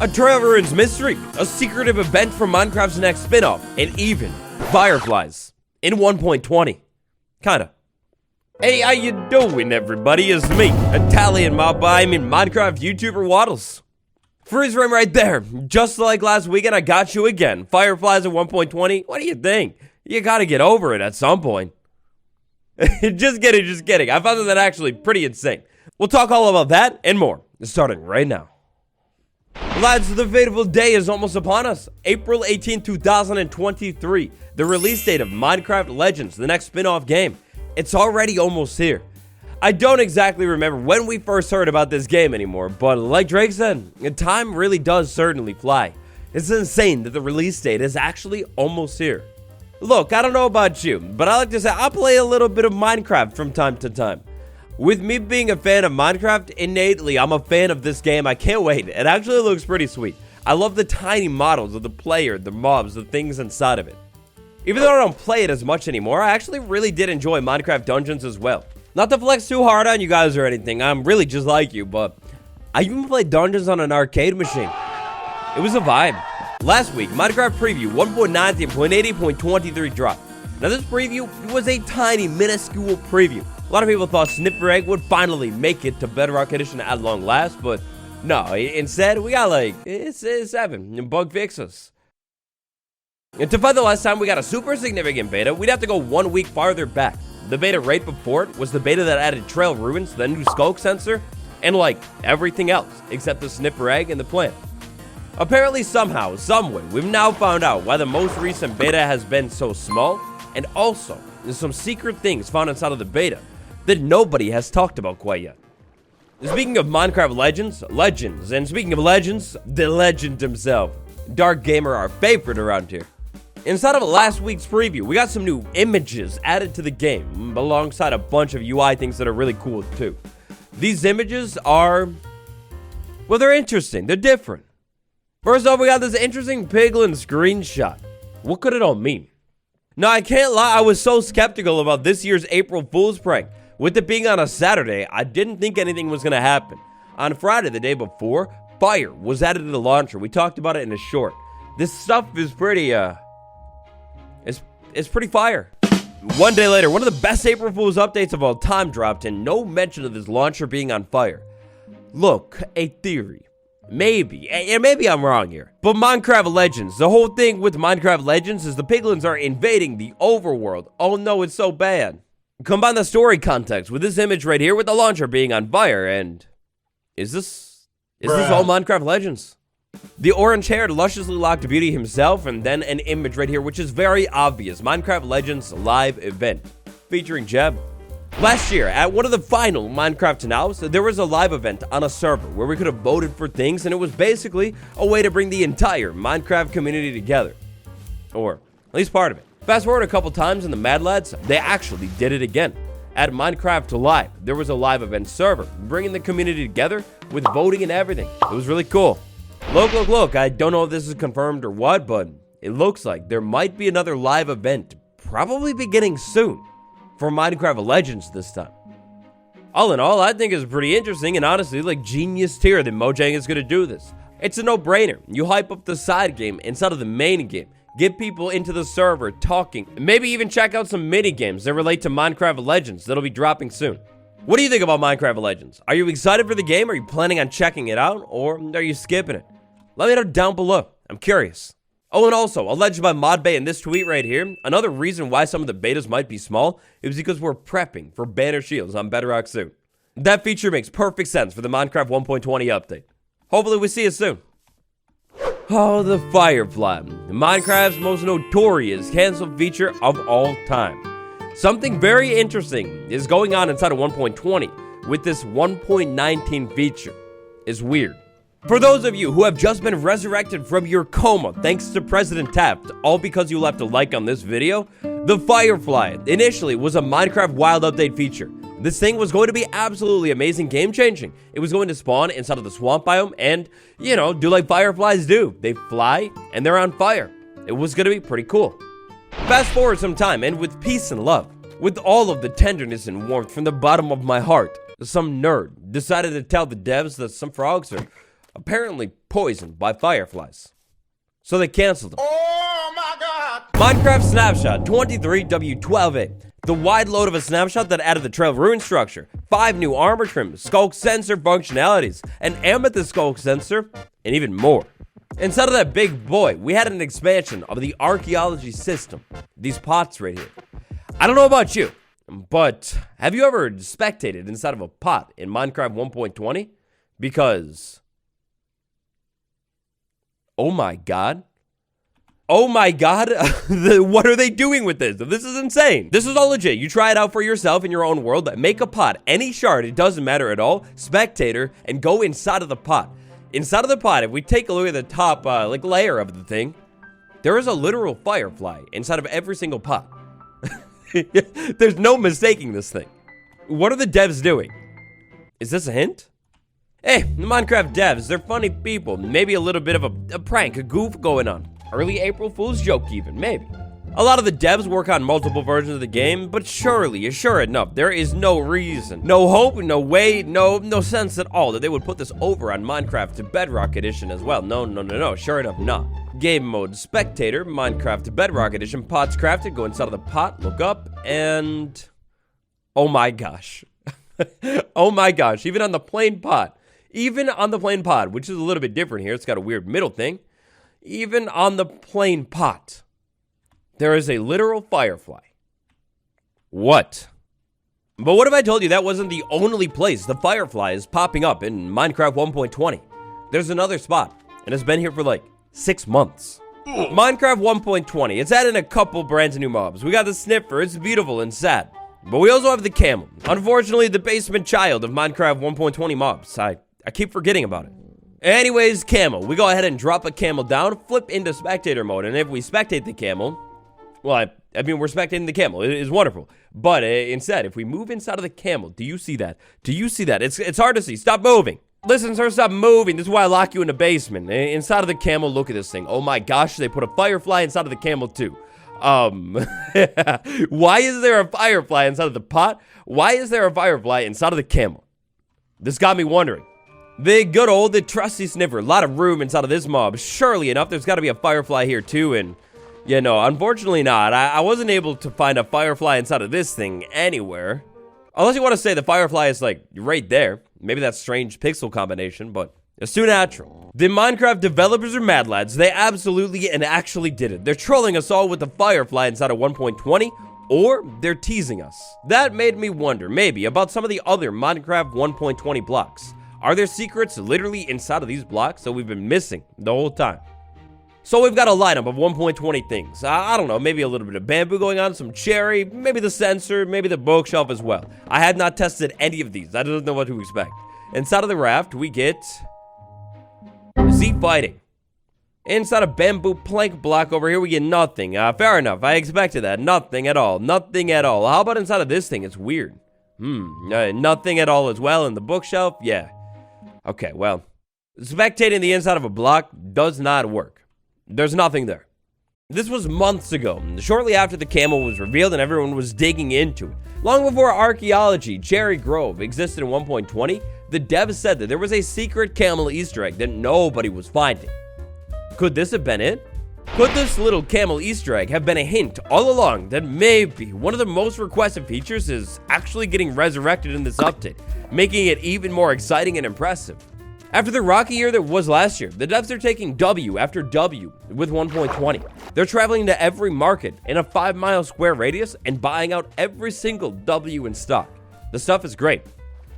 a trail ruins mystery, a secretive event from Minecraft's next spin-off, and even fireflies in 1.20. Kinda. Hey, how you doing, everybody? It's me, Italian mob. I'm in Minecraft YouTuber Waddles. Freeze frame right there. Just like last weekend, I got you again. Fireflies at 1.20. What do you think? You gotta get over it at some point. Just kidding. I found that actually pretty insane. We'll talk all about that and more, starting right now. Lads, the fateful day is almost upon us. April 18, 2023. The release date of Minecraft Legends, the next spin-off game. It's already almost here. I don't exactly remember when we first heard about this game anymore, but like Drake said, time really does certainly fly. It's insane that the release date is actually almost here. Look, I don't know about you, but I like to say I play a little bit of Minecraft from time to time. With me being a fan of Minecraft, innately I'm a fan of this game. I can't wait. It actually looks pretty sweet. I love the tiny models of the player, the mobs, the things inside of it. Even though I don't play it as much anymore, I actually really did enjoy Minecraft Dungeons as well. Not to flex too hard on you guys or anything, I'm really just like you, but I even played Dungeons on an arcade machine. It was a vibe. Last week, Minecraft Preview 1.19.80.23 dropped. Now this preview was a tiny, minuscule preview. A lot of people thought Snipper Egg would finally make it to Bedrock Edition at long last, but no, instead we got like, it's 7 bug fixes. And to find the last time we got a super significant beta, we'd have to go 1 week farther back. The beta right before it was the beta that added trail ruins, the new skulk sensor, and like everything else except the Snipper Egg and the plant. Apparently somehow, someway, we've now found out why the most recent beta has been so small, and also there's some secret things found inside of the beta that nobody has talked about quite yet. Speaking of Minecraft Legends, and speaking of legends, the legend himself, Dark Gamer, our favorite around here. Inside of last week's preview, we got some new images added to the game, alongside a bunch of UI things that are really cool too. These images are, well, they're interesting, they're different. First off, we got this interesting piglin screenshot. What could it all mean? Now, I can't lie, I was so skeptical about this year's April Fool's prank. With it being on a Saturday, I didn't think anything was gonna happen. On Friday, the day before, fire was added to the launcher. We talked about it in a short. This stuff is pretty, it's pretty fire. One day later, one of the best April Fool's updates of all time dropped, and no mention of this launcher being on fire. Look, a theory. Maybe I'm wrong here, but Minecraft Legends, the whole thing with Minecraft Legends is the piglins are invading the overworld. Oh no, it's so bad. Combine the story context with this image right here with the launcher being on fire, and is this all Minecraft Legends? The orange-haired, lusciously locked beauty himself, and then an image right here, which is very obvious. Minecraft Legends live event, featuring Jeb. Last year, at one of the final Minecraft Nows, there was a live event on a server where we could have voted for things, and it was basically a way to bring the entire Minecraft community together. Or at least part of it. Fast forward a couple times, and the Mad Lads, they actually did it again. At Minecraft Live, there was a live event server, bringing the community together with voting and everything. It was really cool. Look, I don't know if this is confirmed or what, but it looks like there might be another live event, probably beginning soon, for Minecraft Legends this time. All in all, I think it's pretty interesting and honestly like genius tier that Mojang is going to do this. It's a no-brainer. You hype up the side game inside of the main game, get people into the server talking, maybe even check out some mini games that relate to Minecraft Legends that'll be dropping soon. What do you think about Minecraft Legends? Are you excited for the game? Are you planning on checking it out, or are you skipping it? Let me know down below. I'm curious. Oh, and also, alleged by ModBay in this tweet right here, another reason why some of the betas might be small is because we're prepping for banner shields on Bedrock soon. That feature makes perfect sense for the Minecraft 1.20 update. Hopefully we see it soon. Oh, the Firefly, Minecraft's most notorious cancel feature of all time. Something very interesting is going on inside of 1.20 with this 1.19 feature. It's weird. For those of you who have just been resurrected from your coma thanks to President Taft, all because you left a like on this video, the Firefly initially was a Minecraft Wild Update feature. This thing was going to be absolutely amazing, game-changing. It was going to spawn inside of the swamp biome and, you know, do like fireflies do. They fly and they're on fire. It was going to be pretty cool. Fast forward some time, and with peace and love, with all of the tenderness and warmth from the bottom of my heart, some nerd decided to tell the devs that some frogs are apparently poisoned by fireflies. So they canceled them. Oh my God! Minecraft Snapshot 23W12A. The wide load of a snapshot that added the trail rune structure, 5 new armor trims, skulk sensor functionalities, an amethyst skulk sensor, and even more. Inside of that big boy, we had an expansion of the archaeology system. These pots right here. I don't know about you, but have you ever spectated inside of a pot in Minecraft 1.20? Because, oh my God. Oh my God, what are they doing with this? This is insane. This is all legit. You try it out for yourself in your own world. Make a pot, any shard, it doesn't matter at all. Spectator, and go inside of the pot. Inside of the pot, if we take a look at the top layer of the thing, there is a literal firefly inside of every single pot. There's no mistaking this thing. What are the devs doing? Is this a hint? Hey, the Minecraft devs, they're funny people. Maybe a little bit of a prank, a goof going on. Early April Fool's joke even, maybe. A lot of the devs work on multiple versions of the game, but surely, sure enough, there is no reason, no hope, no way, no sense at all that they would put this over on Minecraft Bedrock Edition as well. No, sure enough, not. Game mode, spectator, Minecraft Bedrock Edition, pots crafted, go inside of the pot, look up, and oh my gosh. Oh my gosh, even on the plain pot, which is a little bit different here, it's got a weird middle thing. Even on the plain pot, there is a literal firefly. What? But what if I told you that wasn't the only place the firefly is popping up in Minecraft 1.20? There's another spot, and it's been here for like 6 months. Minecraft 1.20, it's adding a couple brand new mobs. We got the sniffer, it's beautiful and sad. But we also have the camel. Unfortunately, the basement child of Minecraft 1.20 mobs. I keep forgetting about it. Anyways, camel. We go ahead and drop a camel down, flip into spectator mode, and if we spectate the camel, well, I mean, we're spectating the camel. It is wonderful. But instead, if we move inside of the camel, do you see that? Do you see that? It's hard to see. Stop moving. Listen, sir, stop moving. This is why I lock you in the basement. Inside of the camel, look at this thing. Oh my gosh, they put a firefly inside of the camel too. Why is there a firefly inside of the pot? Why is there a firefly inside of the camel? This got me wondering. The good old, the trusty sniffer. A lot of room inside of this mob. Surely enough, there's got to be a firefly here too. And, you know, unfortunately not. I wasn't able to find a firefly inside of this thing anywhere. Unless you want to say the firefly is, like, right there. Maybe that's strange pixel combination, but it's too natural. The Minecraft developers are mad lads. They absolutely and actually did it. They're trolling us all with the firefly inside of 1.20. Or they're teasing us. That made me wonder, maybe, about some of the other Minecraft 1.20 blocks. Are there secrets literally inside of these blocks that we've been missing the whole time? So we've got a lineup of 1.20 things. I don't know, maybe a little bit of bamboo going on, some cherry, maybe the sensor, maybe the bookshelf as well. I had not tested any of these. I don't know what to expect. Inside of the raft, we get Z fighting. Inside a bamboo plank block over here, we get nothing. Fair enough. I expected that. Nothing at all. Nothing at all. How about inside of this thing? It's weird. Nothing at all as well in the bookshelf. Yeah. Okay, well, spectating the inside of a block does not work. There's nothing there. This was months ago, shortly after the camel was revealed and everyone was digging into it. Long before archaeology, Cherry Grove existed in 1.20, the devs said that there was a secret camel Easter egg that nobody was finding. Could this have been it? Could this little camel Easter egg have been a hint all along that maybe one of the most requested features is actually getting resurrected in this update, making it even more exciting and impressive? After the rocky year that was last year, the devs are taking W after W with 1.20. They're traveling to every market in a 5-mile square radius and buying out every single W in stock. The stuff is great.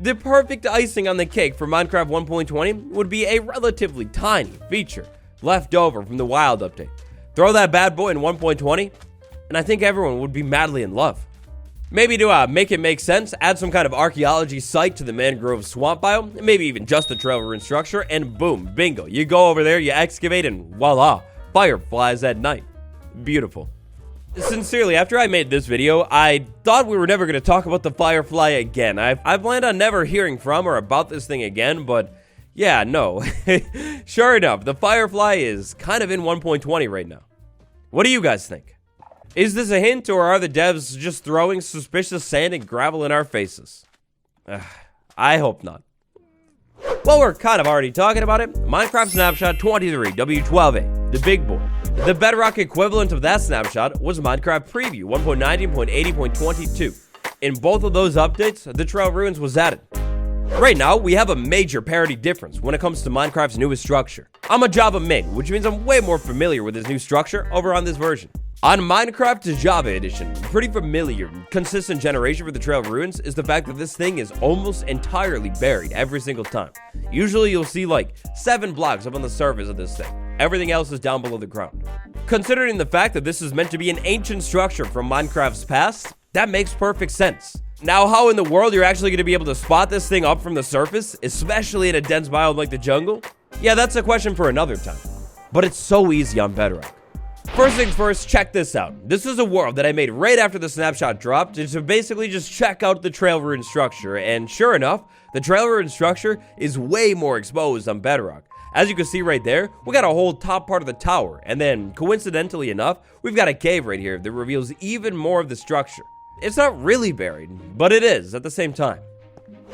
The perfect icing on the cake for Minecraft 1.20 would be a relatively tiny feature left over from the Wild update. Throw that bad boy in 1.20, and I think everyone would be madly in love. Maybe to make it make sense, add some kind of archaeology site to the mangrove swamp biome, maybe even just the trail rune structure, and boom, bingo. You go over there, you excavate, and voila, fireflies at night. Beautiful. Sincerely, after I made this video, I thought we were never going to talk about the firefly again. I planned on never hearing from or about this thing again, but yeah, no. Sure enough, the firefly is kind of in 1.20 right now. What do you guys think? Is this a hint, or are the devs just throwing suspicious sand and gravel in our faces? I hope not. Well, we're kind of already talking about it. Minecraft Snapshot 23 W12A, the big boy. The Bedrock equivalent of that snapshot was Minecraft Preview 1.19.80.22. In both of those updates, the Trail Ruins was added. Right now, we have a major parity difference when it comes to Minecraft's newest structure. I'm a Java main, which means I'm way more familiar with this new structure over on this version. On Minecraft Java Edition, pretty familiar, consistent generation for the Trail Ruins is the fact that this thing is almost entirely buried every single time. Usually you'll see like 7 blocks up on the surface of this thing. Everything else is down below the ground. Considering the fact that this is meant to be an ancient structure from Minecraft's past, that makes perfect sense. Now, how in the world you're actually going to be able to spot this thing up from the surface, especially in a dense biome like the jungle? Yeah, that's a question for another time. But it's so easy on Bedrock. First things first, check this out. This is a world that I made right after the snapshot dropped to basically just check out the Trail Ruin structure, and sure enough, the Trail Ruin structure is way more exposed on Bedrock. As you can see right there, we got a whole top part of the tower, and then coincidentally enough, we've got a cave right here that reveals even more of the structure. It's not really buried, but it is at the same time.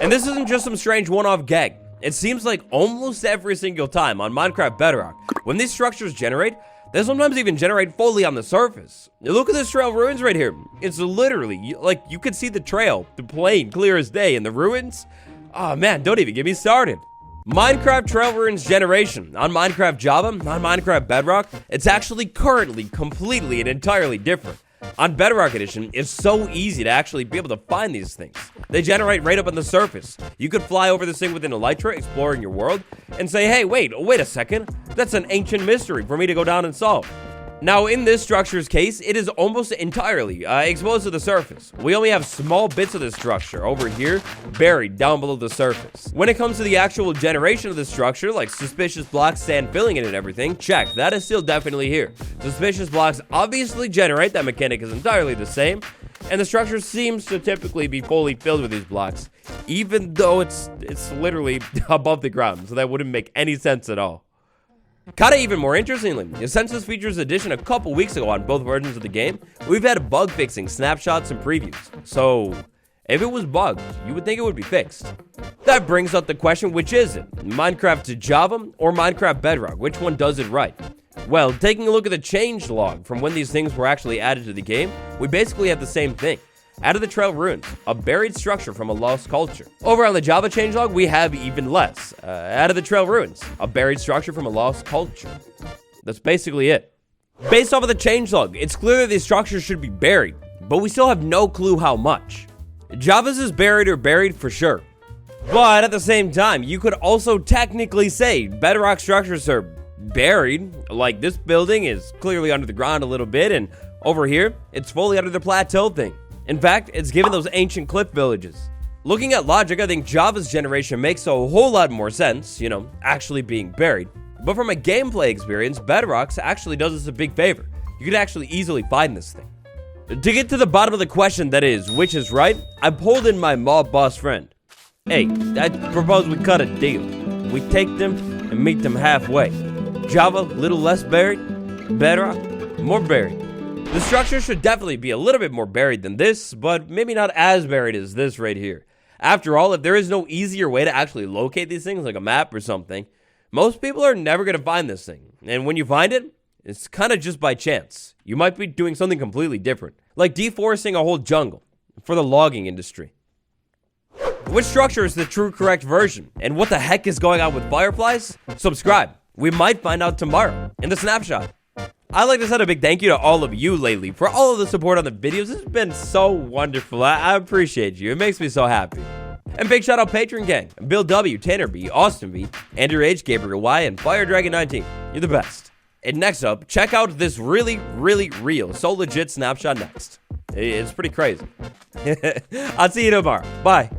And this isn't just some strange one-off gag. It seems like almost every single time on Minecraft Bedrock, when these structures generate, they sometimes even generate fully on the surface. Look at this Trail Ruins right here. It's literally, like, you can see the trail, the plain, clear as day, and the ruins. Oh man, don't even get me started. Minecraft Trail Ruins generation on Minecraft Java, on Minecraft Bedrock, it's actually currently completely and entirely different. On Bedrock Edition, it's so easy to actually be able to find these things. They generate right up on the surface. You could fly over this thing with an elytra, exploring your world, and say, hey, wait a second. That's an ancient mystery for me to go down and solve. Now, in this structure's case, it is almost entirely exposed to the surface. We only have small bits of this structure over here buried down below the surface. When it comes to the actual generation of the structure, like suspicious blocks, sand filling it and everything, check, that is still definitely here. Suspicious blocks obviously generate, that mechanic is entirely the same, and the structure seems to typically be fully filled with these blocks, even though it's literally above the ground, so that wouldn't make any sense at all. Kinda even more interestingly, since this features addition a couple weeks ago on both versions of the game, we've had bug fixing snapshots and previews. So, if it was bugged, you would think it would be fixed. That brings up the question, which is it? Minecraft to Java or Minecraft Bedrock? Which one does it right? Well, taking a look at the change log from when these things were actually added to the game, we basically have the same thing. Out of the Trail Ruins, a buried structure from a lost culture. Over on the Java changelog, we have even less. Out of the Trail Ruins, a buried structure from a lost culture. That's basically it. Based off of the changelog, it's clear that these structures should be buried, but we still have no clue how much. Java's is buried for sure. But at the same time, you could also technically say Bedrock structures are buried. Like, this building is clearly under the ground a little bit, and over here, it's fully under the plateau thing. In fact, it's given those ancient cliff villages. Looking at logic, I think Java's generation makes a whole lot more sense, you know, actually being buried. But from a gameplay experience, Bedrock's actually does us a big favor. You could actually easily find this thing. To get to the bottom of the question that is, which is right, I pulled in my mob boss friend. Hey, I propose we cut a deal. We take them and meet them halfway. Java, little less buried. Bedrock, more buried. The structure should definitely be a little bit more buried than this, but maybe not as buried as this right here. After all, if there is no easier way to actually locate these things, like a map or something, most people are never going to find this thing. And when you find it, it's kind of just by chance. You might be doing something completely different, like deforesting a whole jungle for the logging industry. Which structure is the true correct version? And what the heck is going on with fireflies? Subscribe. We might find out tomorrow in the snapshot. I'd like to send a big thank you to all of you lately for all of the support on the videos. It's been so wonderful. I appreciate you. It makes me so happy. And big shout out Patreon gang. Bill W, Tanner B, Austin B, Andrew H, Gabriel Y, and Fire Dragon 19. You're the best. And next up, check out this really real, so legit snapshot next. It's pretty crazy. I'll see you tomorrow. Bye.